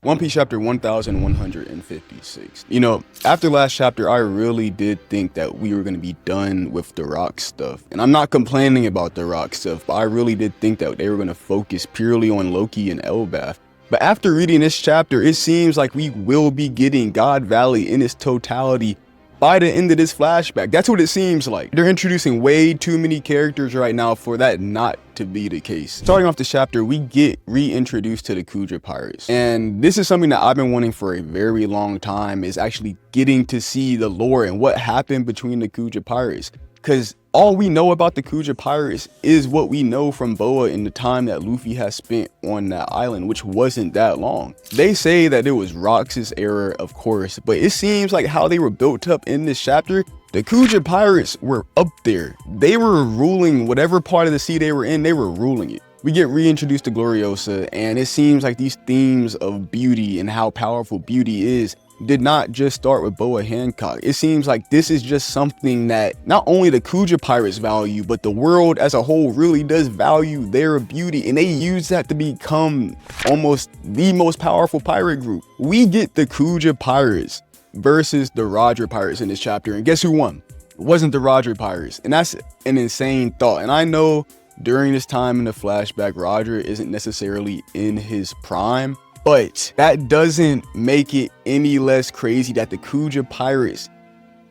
One Piece chapter 1156. You know, after last chapter, I really did think that we were going to be done with the rock stuff. And I'm not complaining about the rock stuff, but I really did think that they were going to focus purely on Loki and Elbaf. But after reading this chapter, it seems like we will be getting God Valley in its totality by the end of this flashback. That's what it seems like. They're introducing way too many characters right now for that not to be the case. Starting off this chapter, we get reintroduced to the Kuja Pirates. And this is something that I've been wanting for a very long time, is actually getting to see the lore and what happened between the Kuja Pirates. Because all we know about the Kuja Pirates is what we know from Boa in the time that Luffy has spent on that island, which wasn't that long. They say that it was Rox's era, of course, but it seems like how they were built up in this chapter, the Kuja Pirates were up there. They were ruling whatever part of the sea they were in, they were ruling it. We get reintroduced to Gloriosa, and it seems like these themes of beauty and how powerful beauty is did not just start with Boa Hancock. It seems like this is just something that not only the Kuja Pirates value, but the world as a whole really does value their beauty, and they use that to become almost the most powerful pirate group. We get the Kuja Pirates versus the Roger Pirates in this chapter, and guess who won? It wasn't the Roger Pirates, and that's an insane thought. And I know during this time in the flashback, Roger isn't necessarily in his prime, but that doesn't make it any less crazy that the Kuja Pirates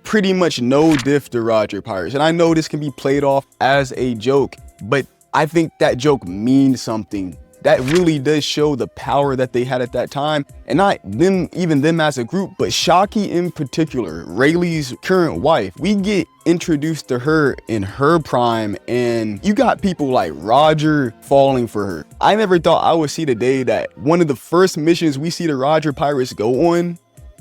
pretty much no diff the Roger Pirates. And I know this can be played off as a joke, but I think that joke means something. That really does show the power that they had at that time, and not them, even them as a group, but Shaki in particular, Rayleigh's current wife. We get introduced to her in her prime, and you got people like Roger falling for her. I never thought I would see the day that one of the first missions we see the Roger Pirates go on,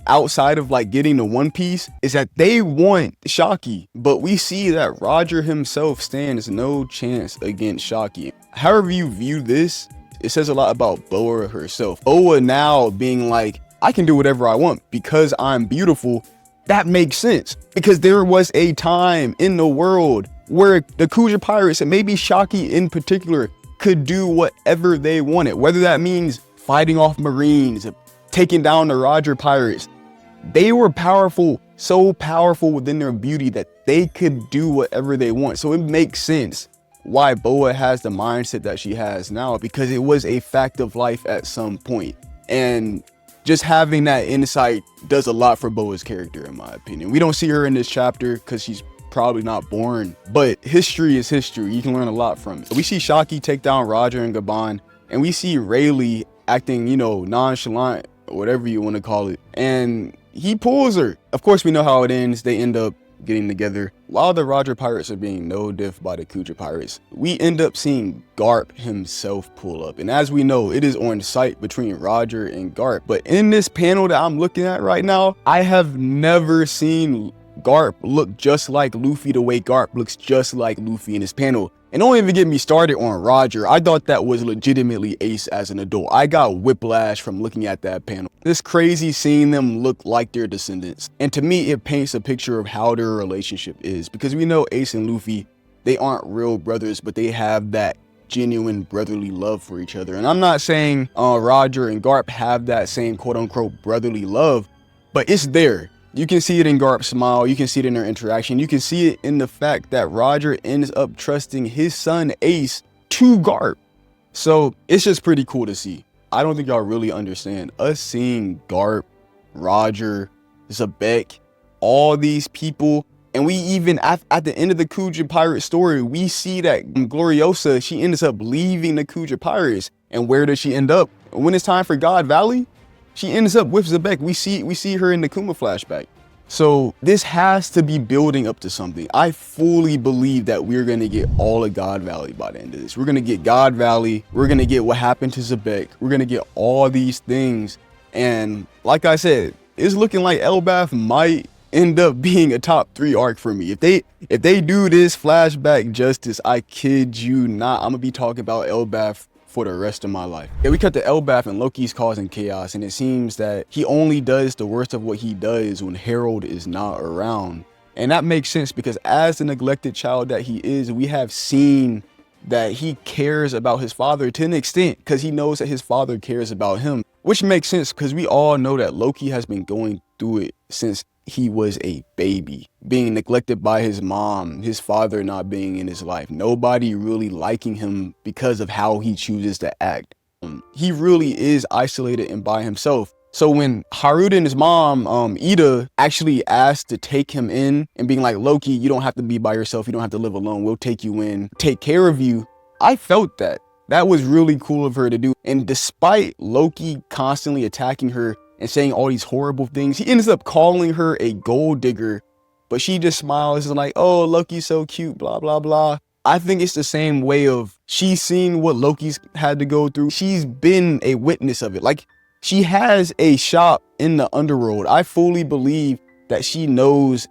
outside of like getting the One Piece, is that they want Shaki, but we see that Roger himself stands no chance against Shaki. However you view this, it says a lot about Boa herself. Boa now being like, I can do whatever I want because I'm beautiful. That makes sense, because there was a time in the world where the Kuja Pirates, and maybe Shaki in particular, could do whatever they wanted, whether that means fighting off Marines, taking down the Roger Pirates. They were powerful, so powerful within their beauty that they could do whatever they want. So it makes sense why Boa has the mindset that she has now, because it was a fact of life at some point. And just having that insight does a lot for Boa's character, in my opinion. We don't see her in this chapter because she's probably not born, but history is history. You can learn a lot from it. We see Shaki take down Roger and Gabon, and we see Rayleigh acting, you know, nonchalant, or whatever you want to call it, and he pulls her. Of course, we know how it ends. They end up getting together. While the Roger Pirates are being no diff by the Kuja Pirates, we end up seeing Garp himself pull up. And as we know, it is on site between Roger and Garp. But in this panel that I'm looking at right now, I have never seen Garp look just like Luffy the way Garp looks just like Luffy in this panel. And don't even get me started on Roger. I thought that was legitimately Ace as an adult. I got whiplash from looking at that panel. It's crazy seeing them look like their descendants. And to me, it paints a picture of how their relationship is, because we know Ace and Luffy, they aren't real brothers, but they have that genuine brotherly love for each other. And I'm not saying Roger and Garp have that same quote unquote brotherly love, but it's there. You can see it in Garp's smile, you can see it in their interaction, you can see it in the fact that Roger ends up trusting his son Ace to Garp. So it's just pretty cool to see. I don't think y'all really understand us seeing Garp, Roger, Zebek, all these people. And we even, at the end of the Kuja Pirate story, we see that Gloriosa, she ends up leaving the Kuja Pirates. And where does she end up? When it's time for God Valley, she ends up with Zebek. We see her in the Kuma flashback. So this has to be building up to something. I fully believe that we're going to get all of God Valley by the end of this. We're going to get God Valley. We're going to get what happened to Zebek. We're going to get all these things. And like I said, it's looking like Elbaf might end up being a top 3 arc for me. If they do this flashback justice, I kid you not, I'm going to be talking about Elbaf for the rest of my life. Yeah, we cut to Elbaf and Loki's causing chaos, and it seems that he only does the worst of what he does when Harold is not around. And that makes sense, because as the neglected child that he is, we have seen that he cares about his father to an extent, because he knows that his father cares about him, which makes sense because we all know that Loki has been going through it since he was a baby, being neglected by his mom, his father not being in his life, nobody really liking him because of how he chooses to act. He really is isolated and by himself. So when Haruta and his mom, Ida, actually asked to take him in and being like, Loki, you don't have to be by yourself. You don't have to live alone. We'll take you in, take care of you. I felt that. That was really cool of her to do. And despite Loki constantly attacking her and saying all these horrible things, he ends up calling her a gold digger, but she just smiles and like, oh, Loki's so cute, blah, blah, blah. I think it's the same way of she's seen what Loki's had to go through. She's been a witness of it. Like, she has a shop in the underworld. I fully believe that she knows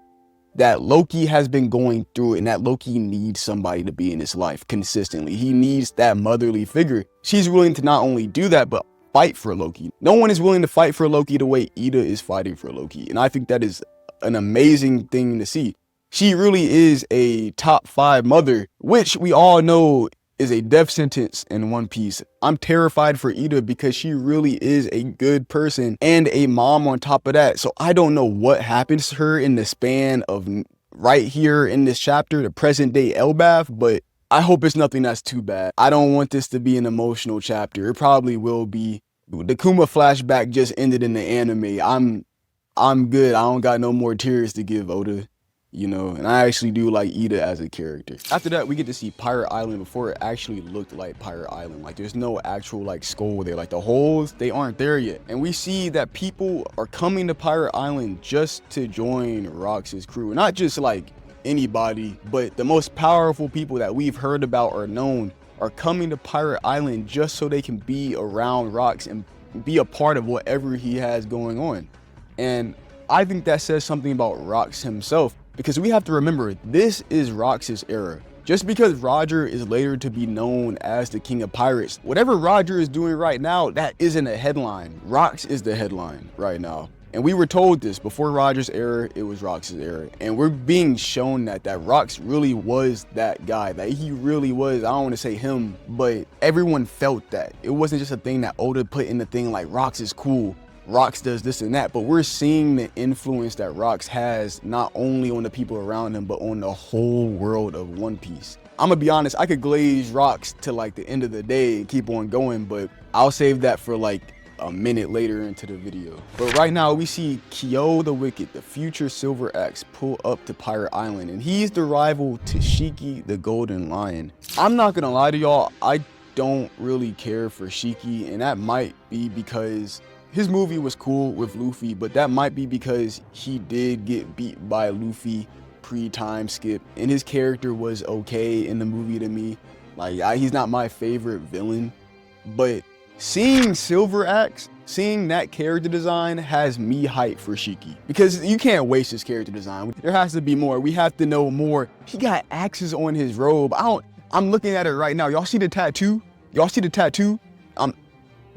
that Loki has been going through it and that Loki needs somebody to be in his life consistently. He needs that motherly figure. She's willing to not only do that, but fight for Loki. No one is willing to fight for Loki the way Ida is fighting for Loki. And I think that is an amazing thing to see. She really is a top 5 mother, which we all know is a death sentence in One Piece. I'm terrified for Ida because she really is a good person and a mom on top of that. So I don't know what happens to her in the span of right here in this chapter, the present day Elbaf, but I hope it's nothing that's too bad. I don't want this to be an emotional chapter. It probably will be. The Kuma flashback just ended in the anime. I'm good. I don't got no more tears to give, Oda. You know, and I actually do like Ida as a character. After that, we get to see Pirate Island before it actually looked like Pirate Island. Like, there's no actual, like, skull there. Like, the holes, they aren't there yet. And we see that people are coming to Pirate Island just to join Rox's crew. Not just, like, anybody, but the most powerful people that we've heard about or known are coming to Pirate Island just so they can be around Rox and be a part of whatever he has going on. And I think that says something about Rox himself. Because we have to remember, this is Rox's era. Just because Roger is later to be known as the King of Pirates, whatever Roger is doing right now, that isn't a headline. Rox is the headline right now. And we were told this before Roger's era, it was Rox's era. And we're being shown that Rox really was that guy, that he really was. I don't want to say him, but everyone felt that. It wasn't just a thing that Oda put in the thing like Rox is cool. Rox does this and that, but we're seeing the influence that Rox has not only on the people around him, but on the whole world of One Piece. I'm gonna be honest, I could glaze Rox to like the end of the day and keep on going, but I'll save that for like a minute later into the video. But right now we see Kyo the Wicked, the future Silver Axe, pull up to Pirate Island, and he's the rival to Shiki the Golden Lion. I'm not gonna lie to y'all, I don't really care for Shiki, and that might be because his movie was cool with Luffy, but that might be because he did get beat by Luffy pre-time skip, and his character was okay in the movie to me. Like, he's not my favorite villain, but seeing Silver Axe, seeing that character design has me hyped for Shiki. Because you can't waste his character design. There has to be more. We have to know more. He got axes on his robe. I'm looking at it right now. Y'all see the tattoo? Y'all see the tattoo?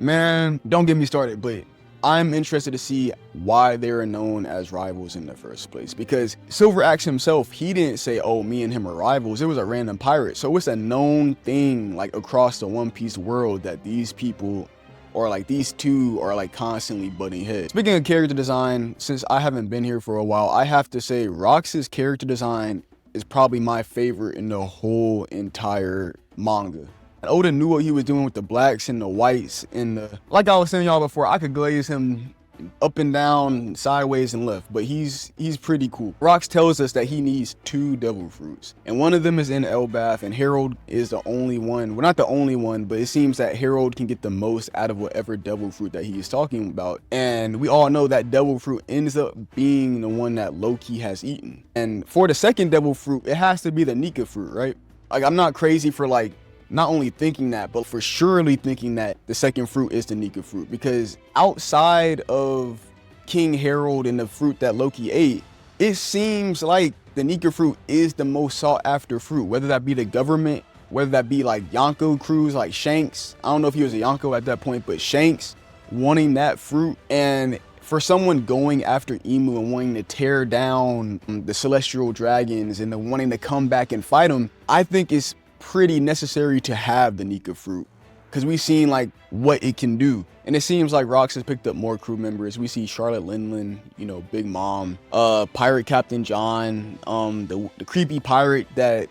Man, don't get me started, but I'm interested to see why they're known as rivals in the first place. Because Silver Axe himself, he didn't say, oh, me and him are rivals. It was a random pirate. So it's a known thing, like, across the One Piece world that these people, or like these two, are like constantly butting heads. Speaking of character design, since I haven't been here for a while, I have to say Rox's character design is probably my favorite in the whole entire manga. Oda knew what he was doing with the blacks and the whites and like I was saying y'all before, I could glaze him up and down, sideways and left, but he's pretty cool. Rox tells us that he needs 2 devil fruits, and one of them is in Elbaf, and Harold is the only one. Well, not the only one, but it seems that Harold can get the most out of whatever devil fruit that he is talking about. And we all know that devil fruit ends up being the one that Loki has eaten. And for the second devil fruit, it has to be the Nika fruit, right? Like, I'm not crazy for like not only thinking that, but for surely thinking that the second fruit is the Nika fruit, because outside of King Harold and the fruit that Loki ate, it seems like the Nika fruit is the most sought after fruit, whether that be the government, whether that be like Yonko crews like Shanks. I don't know if he was a Yonko at that point, but Shanks wanting that fruit. And for someone going after Imu and wanting to tear down the celestial dragons and wanting to come back and fight them, I think it's pretty necessary to have the Nika fruit, because we've seen like what it can do. And it seems like Rox has picked up more crew members. We see Charlotte Linlin, you know, Big Mom, Pirate Captain John, the creepy pirate that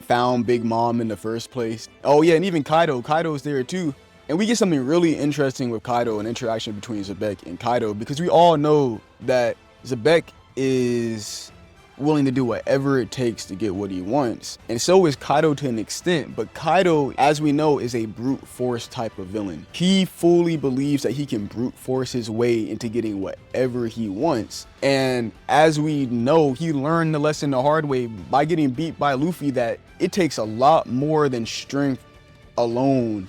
found Big Mom in the first place. Oh yeah, and even Kaido. Kaido's there too. And we get something really interesting with Kaido, an interaction between Xebec and Kaido, because we all know that Xebec is willing to do whatever it takes to get what he wants. And so is Kaido to an extent, but Kaido, as we know, is a brute force type of villain. He fully believes that he can brute force his way into getting whatever he wants. And as we know, he learned the lesson the hard way by getting beat by Luffy, that it takes a lot more than strength alone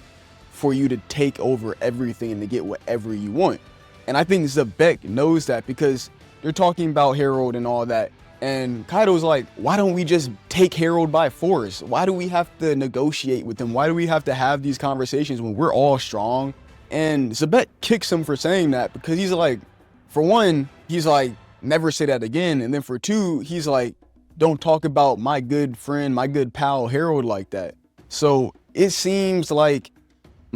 for you to take over everything and to get whatever you want. And I think Xebec knows that, because they're talking about Herald and all that. And Kaido's like, why don't we just take Herald by force? Why do we have to negotiate with them? Why do we have to have these conversations when we're all strong? And Xebec kicks him for saying that, because he's like, for one, he's like, never say that again. And then for two, he's like, don't talk about my good friend, my good pal Herald like that. So it seems like,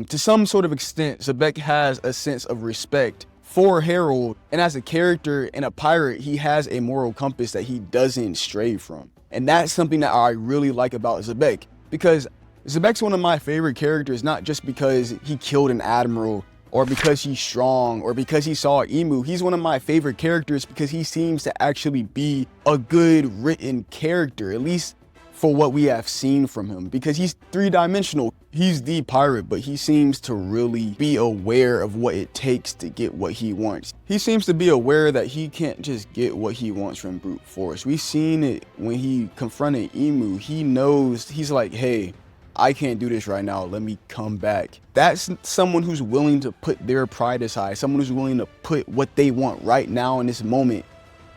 to some sort of extent, Xebec has a sense of respect for Herald, and as a character and a pirate, he has a moral compass that he doesn't stray from. And that's something that I really like about Xebec, because Xebec's one of my favorite characters, not just because he killed an admiral, or because he's strong, or because he saw Emu. He's one of my favorite characters because he seems to actually be a good written character, at least for what we have seen from him, because he's three-dimensional. He's the pirate, but he seems to really be aware of what it takes to get what he wants. He seems to be aware that he can't just get what he wants from brute force. We've seen it when he confronted Emu. He knows, he's like, hey, I can't do this right now, let me come back. That's someone who's willing to put their pride aside, someone who's willing to put what they want right now in this moment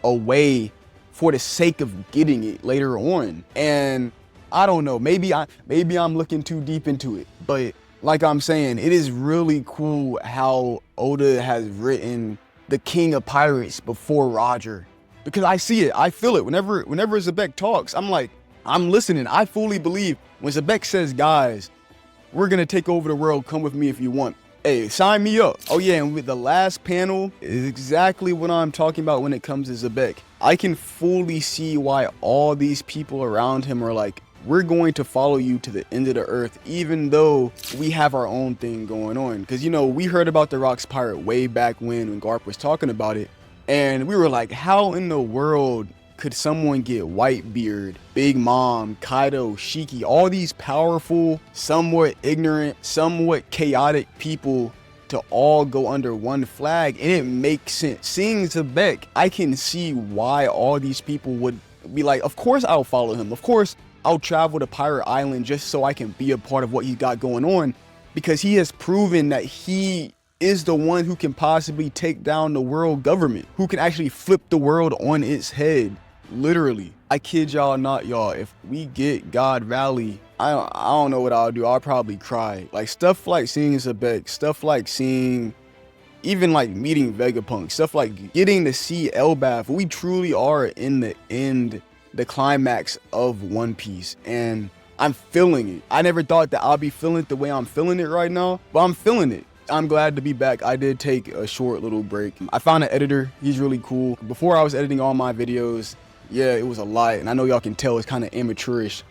away for the sake of getting it later on. And I don't know, maybe I'm looking too deep into it, but like I'm saying, it is really cool how Oda has written the King of Pirates before Roger, because I see it, I feel it. Whenever Xebec talks, I'm like, I'm listening. I fully believe when Xebec says, guys, we're gonna take over the world, come with me if you want. Hey, sign me up. Oh yeah, and with the last panel is exactly what I'm talking about when it comes to Xebec. I can fully see why all these people around him are like, we're going to follow you to the end of the earth, even though we have our own thing going on. Because, you know, we heard about the Rocks Pirate way back when Garp was talking about it. And we were like, how in the world could someone get Whitebeard, Big Mom, Kaido, Shiki, all these powerful, somewhat ignorant, somewhat chaotic people to all go under one flag? And it makes sense. Seeing Xebec, I can see why all these people would be like, of course I'll follow him. Of course I'll travel to Pirate Island just so I can be a part of what he's got going on, because he has proven that he is the one who can possibly take down the world government, who can actually flip the world on its head. Literally, I kid y'all not, y'all, if we get God Valley, I don't know what I'll do. I'll probably cry. Like, stuff like seeing Xebec, stuff like seeing, even like meeting Vegapunk, stuff like getting to see Elbaf. We truly are in the end, the climax of One Piece, and I'm feeling it. I never thought that I'll be feeling it the way I'm feeling it right now, but I'm feeling it. I'm glad to be back. I did take a short little break. I found an editor. He's really cool. Before I was editing all my videos, yeah, it was a lot, and I know y'all can tell it's kind of amateurish,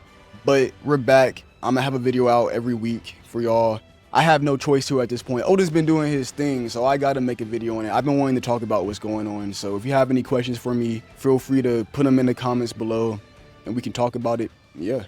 but we're back. I'm gonna have a video out every week for y'all. I have no choice to at this point. Oda's been doing his thing, so I gotta make a video on it. I've been wanting to talk about what's going on, so if you have any questions for me, feel free to put them in the comments below and we can talk about it. Yeah.